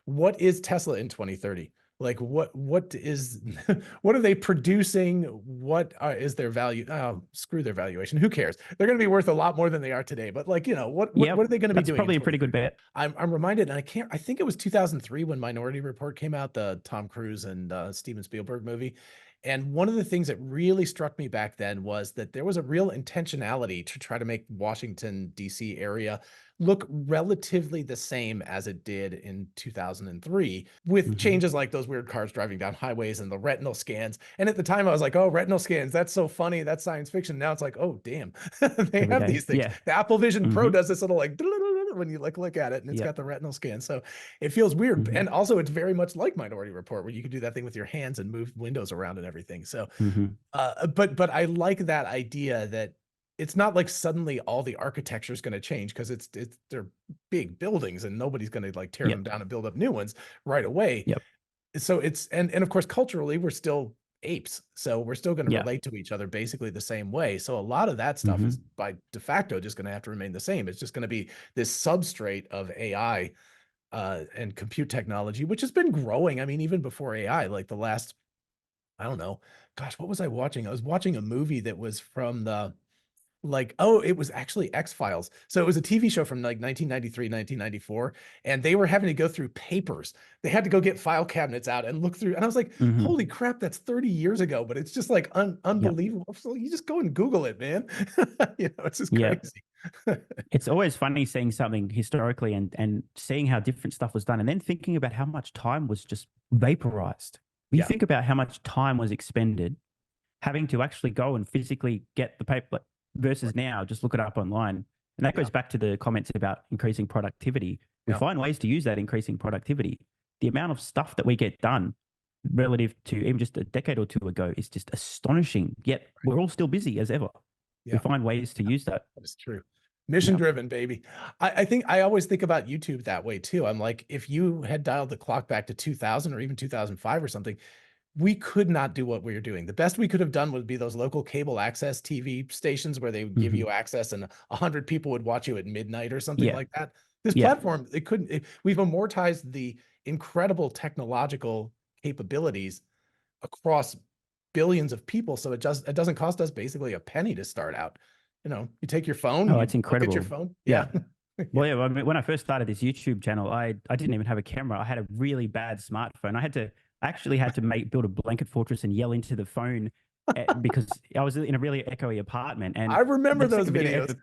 what is Tesla in 2030? Like what is what are they producing? What is their value? Oh, screw their valuation. Who cares? They're going to be worth a lot more than they are today. But like, what are Yep, they going to be that's doing in probably a pretty good 2030? bet. I'm reminded, and I think it was 2003 when Minority Report came out, the Tom Cruise and Steven Spielberg movie. And one of the things that really struck me back then was that there was a real intentionality to try to make Washington, D.C. area look relatively the same as it did in 2003, with changes like those weird cars driving down highways and the retinal scans. And at the time I was like, oh, retinal scans, that's so funny, that's science fiction. Now it's like, oh damn, they Every have day. these things. Yeah. The Apple Vision Pro hmm does this little like when you like look at it, and it's got Yep. the retinal scan. So it feels weird. hmm And also it's very much like Minority Report, where you can do that thing with your hands and move windows around and everything. So hmm but I like that idea that it's not like suddenly all the architecture is going to change, because it's they're big buildings and nobody's going to like tear them Yep. down and build up new ones right away. Yep. So it's and of course culturally we're still apes, so we're still going to Yeah. relate to each other basically the same way. So a lot of that stuff is hmm by de facto just going to have to remain the same. It's just going to be this substrate of AI and compute technology, which has been growing. I mean, even before AI, like the last, I don't know, gosh, what was I watching? I was watching a movie that was from the like, oh, it was actually X-Files. So it was a TV show from like 1993, 1994, and they were having to go through papers. They had to go get file cabinets out and look through. And I was like, hmm holy crap, that's 30 years ago, but it's just like Yep. unbelievable. So you just go and Google it, man. It's just Yep. crazy. It's always funny seeing something historically and seeing how different stuff was done, and then thinking about how much time was just vaporized. You Yeah, think about how much time was expended having to actually go and physically get the paper versus now, just look it up online. And that yeah, goes back to the comments about increasing productivity. We yeah. find ways to use that increasing productivity. The amount of stuff that we get done relative to even just a decade or two ago is just astonishing. Yet we're all still busy as ever. We Yeah, find ways to use that. that is true. Mission Yeah. driven, baby. I think I always think about YouTube that way too. I'm like, if you had dialed the clock back to 2000 or even 2005 or something, we could not do what we were doing. The best we could have done would be those local cable access TV stations where they would give hmm you access and 100 people would watch you at midnight or something Yeah. like that. This Yeah. platform, it couldn't, we've immortized the incredible technological capabilities across billions of people. So it doesn't cost us basically a penny to start out. You take your phone, Oh, you it's look at your incredible. phone. Yeah. Yeah. Yeah. Well, yeah, I mean, when I first started this YouTube channel, I didn't even have a camera. I had a really bad smartphone. I actually had to build a blanket fortress and yell into the phone because I was in a really echoey apartment. I And remember the those second video videos.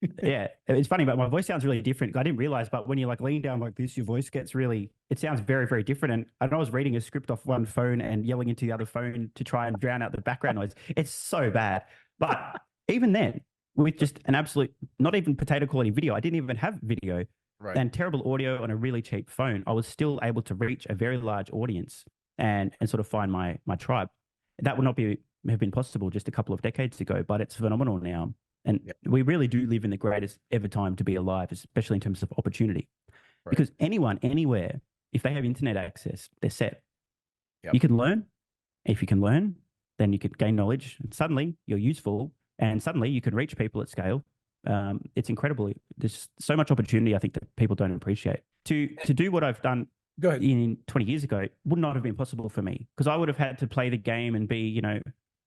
ever, yeah, it's funny, but my voice sounds really different. I didn't realize, but when you like lean down like this, your voice gets really, it sounds very, very different. And I was reading a script off one phone and yelling into the other phone to try and drown out the background noise. It's so bad. But even then, with just an absolute, not even potato quality video, I didn't even have video Right. and terrible audio on a really cheap phone. I was still able to reach a very large audience and sort of find my tribe. That would not have been possible just a couple of decades ago, but it's phenomenal now. And Yeah. we really do live in the greatest ever time to be alive, especially in terms of opportunity. Right. Because anyone, anywhere, if they have internet access, they're set. Yep. You can learn. If you can learn, then you could gain knowledge. And suddenly you're useful, and suddenly you can reach people at scale. It's incredible. There's so much opportunity, I think, that people don't appreciate. To do what I've done Go ahead. in 20 years ago would not have been possible for me, because I would have had to play the game and be,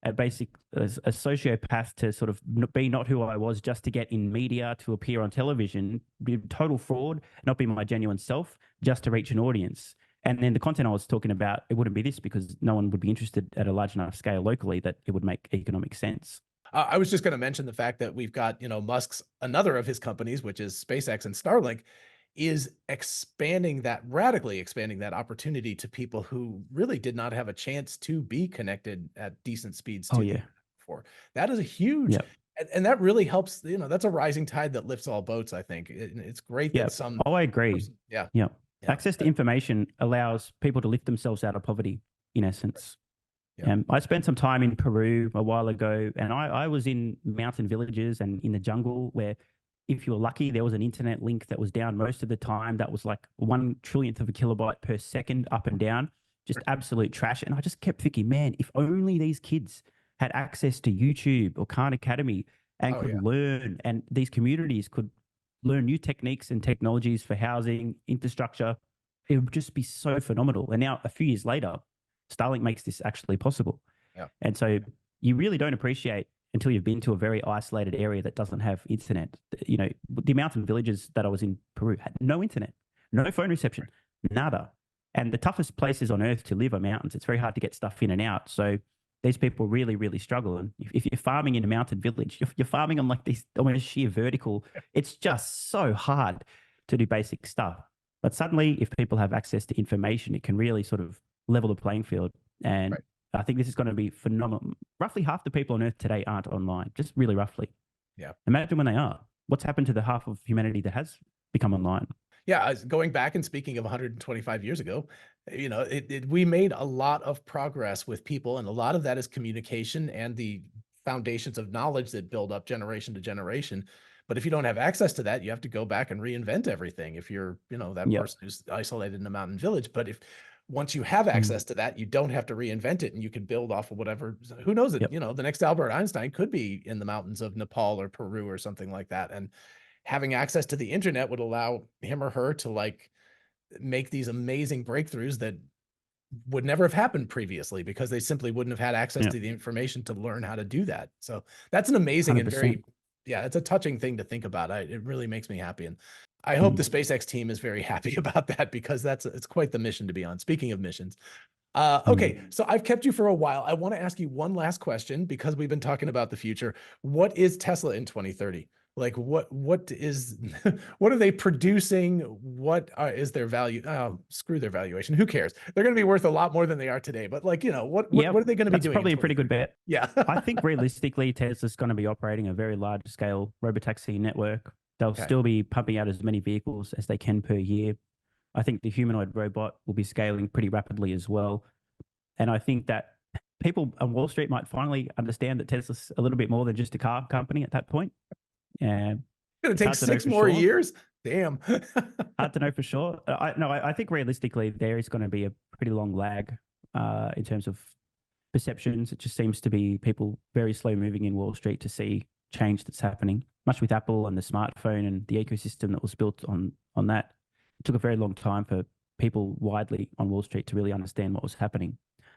a sociopath to sort of be not who I was just to get in media, to appear on television, be total fraud, not be my genuine self, just to reach an audience. And then the content I was talking about, it wouldn't be this, because no one would be interested at a large enough scale locally that it would make economic sense. I was just going to mention the fact that we've got, Musk's, another of his companies, which is SpaceX and Starlink, is radically expanding that opportunity to people who really did not have a chance to be connected at decent speeds Oh, to the yeah. internet before. That is a huge, Yeah. and that really helps, that's a rising tide that lifts all boats, I think. It's great Yeah. that some Oh, I agree. person, yeah, Yeah. yeah, Access to information allows people to lift themselves out of poverty, in essence. yeah, I spent some time in Peru a while ago, and I was in mountain villages and in the jungle where, if you were lucky, there was an internet link that was down most of the time. That was like 1 trillionth of a kilobyte per second up and down, just absolute trash. And I just kept thinking, man, if only these kids had access to YouTube or Khan Academy and oh could yeah, learn, and these communities could learn new techniques and technologies for housing, infrastructure, it would just be so phenomenal. And now, a few years later, Starlink makes this actually possible. Yeah. And so you really don't appreciate until you've been to a very isolated area that doesn't have internet. You know, the mountain villages that I was in Peru had no internet, no phone reception, nada. And the toughest places on earth to live are mountains. It's very hard to get stuff in and out. So these people really, really struggle. And if you're farming in a mountain village, you're farming on like these almost sheer vertical. It's just so hard to do basic stuff. But suddenly, if people have access to information, it can really sort of level the playing field. And Right. I think this is going to be phenomenal. Roughly half the people on Earth today aren't online, just really roughly. Yeah. Imagine when they are. What's happened to the half of humanity that has become online? Yeah, going back and speaking of 125 years ago, you know, we made a lot of progress with people, and a lot of that is communication and the foundations of knowledge that build up generation to generation. But if you don't have access to that, you have to go back and reinvent everything if you're, you know, that Yep. person who's isolated in a mountain village. But if once you have access to that, you don't have to reinvent it, and you can build off of whatever. Who knows it? Yep. You know, the next Albert Einstein could be in the mountains of Nepal or Peru or something like that. And having access to the internet would allow him or her to like make these amazing breakthroughs that would never have happened previously because they simply wouldn't have had access Yep. to the information to learn how to do that. So that's an amazing and 100%. very, yeah, it's a touching thing to think about. It really makes me happy. And I hope the SpaceX team is very happy about that, because it's quite the mission to be on. Speaking of missions. Okay, so I've kept you for a while. I want to ask you one last question, because we've been talking about the future. What is Tesla in 2030? Like what is what are they producing? What is their value? Oh, screw their valuation. Who cares? They're going to be worth a lot more than they are today. But like, you know, what are they going to be That's doing? probably a pretty good bet. Yeah. I think realistically, Tesla's going to be operating a very large scale robotaxi network. They'll Okay. still be pumping out as many vehicles as they can per year. I think the humanoid robot will be scaling pretty rapidly as well. And I think that people on Wall Street might finally understand that Tesla's a little bit more than just a car company at that point. And It's going to take 6 more years. Damn. hard to know for sure. I think realistically there is going to be a pretty long lag in terms of perceptions. It just seems to be people very slow moving in Wall Street to see change that's happening. Much with Apple and the smartphone and the ecosystem that was built on that. It took a very long time for people widely on Wall Street to really understand what was happening.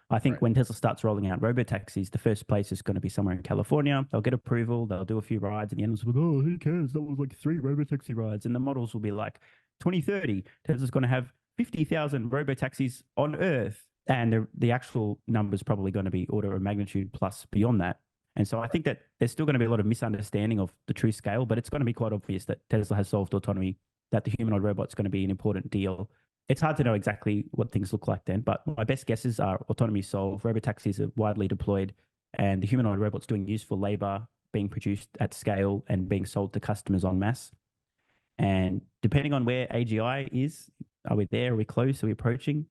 I think when Tesla starts rolling out robotaxis, the first place is going to be somewhere in California. They'll get approval. They'll do a few rides, and the end will be like, oh, who cares? That was like 3 robotaxi rides. And the models will be like 2030. Tesla's going to have 50,000 robotaxis on Earth. And the actual number is probably going to be order of magnitude plus beyond that. And so I think that there's still going to be a lot of misunderstanding of the true scale, but it's going to be quite obvious that Tesla has solved autonomy, that the humanoid robot's going to be an important deal. It's hard to know exactly what things look like then, but my best guesses are autonomy solved, robotaxis are widely deployed, and the humanoid robot's doing useful labor, being produced at scale and being sold to customers en masse. And depending on where AGI is, are we there? Are we close? Are we approaching?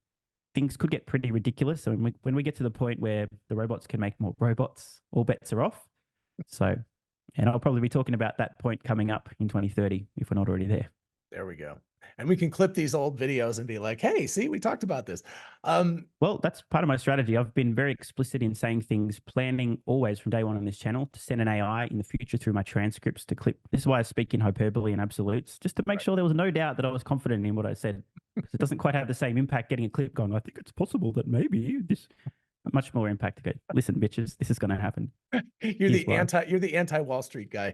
Things could get pretty ridiculous. So when we get to the point where the robots can make more robots, all bets are off. So, and I'll probably be talking about that point coming up in 2030 if we're not already there. There we go. And we can clip these old videos and be like, hey, see, we talked about this. Well, that's part of my strategy. I've been very explicit in saying things, planning always from day one on this channel to send an AI in the future through my transcripts to clip. This is why I speak in hyperbole and absolutes, just to make sure there was no doubt that I was confident in what I said. Because it doesn't quite have the same impact getting a clip going, I think it's possible that maybe this, much more impact to go, listen, bitches, this is going to happen. You're the anti Wall Street guy.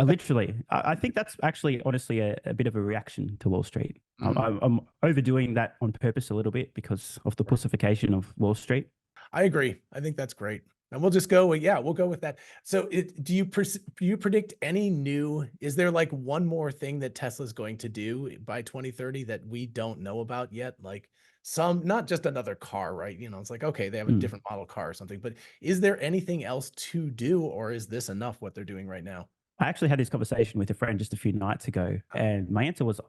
Literally. I think that's actually honestly a bit of a reaction to Wall Street. I'm overdoing that on purpose a little bit because of the pussification of Wall Street. I agree. I think that's great. And we'll just go, yeah, we'll go with that. So do you predict any new, is there like one more thing that Tesla's going to do by 2030 that we don't know about yet? Like not just another car, right? You know, it's like, okay, they have a different model car or something, but is there anything else to do, or is this enough what they're doing right now? I actually had this conversation with a friend just a few nights ago, and my answer was,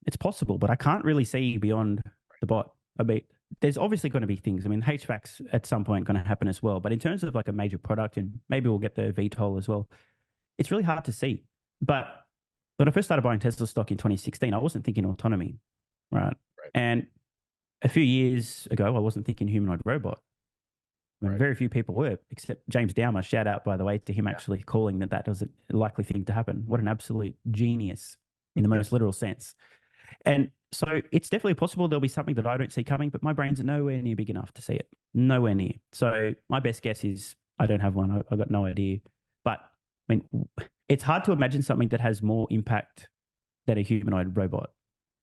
it's possible, but I can't really see beyond the bot. I mean, there's obviously going to be things. I mean, HVAC's at some point going to happen as well. But in terms of like a major product, and maybe we'll get the VTOL as well, it's really hard to see. But when I first started buying Tesla stock in 2016, I wasn't thinking autonomy, right? And a few years ago, I wasn't thinking humanoid robot. I mean, very few people were, except James Dowmer. Shout out, by the way, to him actually calling that was a likely thing to happen. What an absolute genius in the most literal sense. And So it's definitely possible there'll be something that I don't see coming, but my brain's nowhere near big enough to see it. Nowhere near. So my best guess is I don't have one. I've got no idea. But I mean, it's hard to imagine something that has more impact than a humanoid robot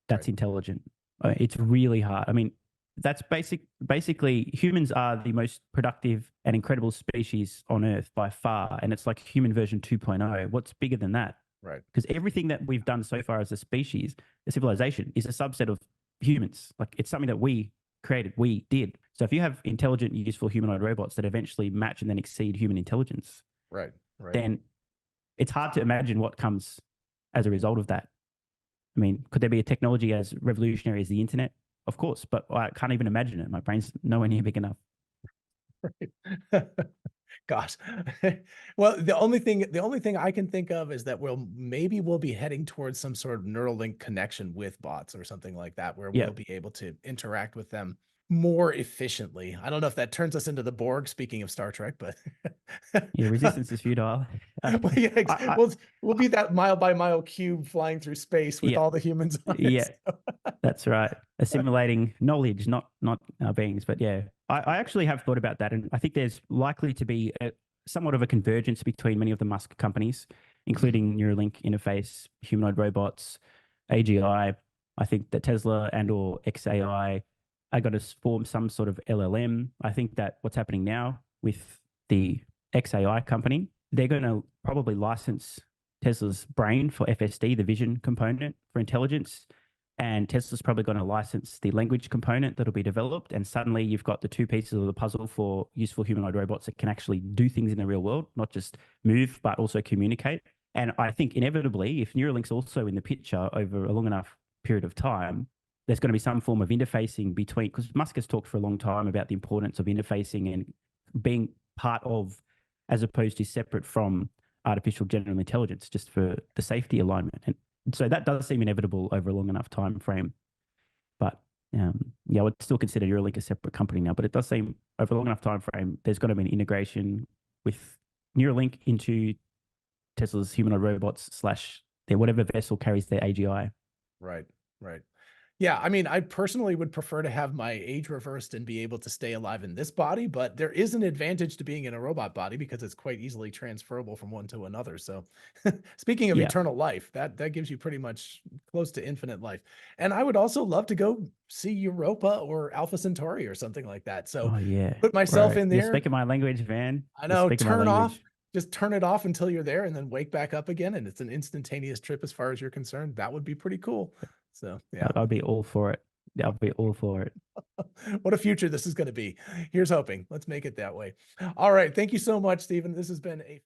that's Right. intelligent. It's really hard. I mean, that's basically humans are the most productive and incredible species on Earth by far. And it's like human version 2.0. What's bigger than that? Right. Because everything that we've done so far as a species, a civilization, is a subset of humans. Like it's something that we created, we did. So if you have intelligent, useful humanoid robots that eventually match and then exceed human intelligence, Right. Right. then it's hard to imagine what comes as a result of that. I mean, could there be a technology as revolutionary as the internet? Of course, but I can't even imagine it. My brain's nowhere near big enough. Right. Gosh. Well, the only thing I can think of is that we'll be heading towards some sort of Neuralink connection with bots or something like that, where Yeah, we'll be able to interact with them more efficiently. I don't know if that turns us into the Borg, speaking of Star Trek, but yeah. Resistance is futile. well, yeah, I, we'll be that mile by mile cube flying through space with yeah, all the humans on it. yeah. That's right. Assimilating knowledge, not our beings. But yeah, I actually have thought about that, and I think there's likely to be somewhat of a convergence between many of the Musk companies, including Neuralink interface, humanoid robots, AGI. I think that Tesla and or XAI are going to form some sort of LLM. I think that what's happening now with the XAI company, they're going to probably license Tesla's brain for FSD, the vision component for intelligence. And Tesla's probably going to license the language component that'll be developed. And suddenly you've got the two pieces of the puzzle for useful humanoid robots that can actually do things in the real world, not just move, but also communicate. And I think inevitably, if Neuralink's also in the picture over a long enough period of time, there's going to be some form of interfacing between, because Musk has talked for a long time about the importance of interfacing and being part of, as opposed to separate from artificial general intelligence, just for the safety alignment. And so that does seem inevitable over a long enough time frame. But yeah, I would still consider Neuralink a separate company now. But it does seem over a long enough time frame, there's got to be an integration with Neuralink into Tesla's humanoid robots slash their whatever vessel carries their AGI. Right. Right. Yeah, I mean, I personally would prefer to have my age reversed and be able to stay alive in this body, but there is an advantage to being in a robot body because it's quite easily transferable from one to another. So, speaking of Yeah. eternal life, that gives you pretty much close to infinite life. And I would also love to go see Europa or Alpha Centauri or something like that. So, Oh yeah, put myself bro. in You're there. speaking my language, Van. I You're know, speaking my language. just turn it off until you're there and then wake back up again. And it's an instantaneous trip as far as you're concerned. That would be pretty cool. So, yeah. I'd be all for it. I'd be all for it. What a future this is going to be. Here's hoping. Let's make it that way. All right. Thank you so much, Stephen. This has been a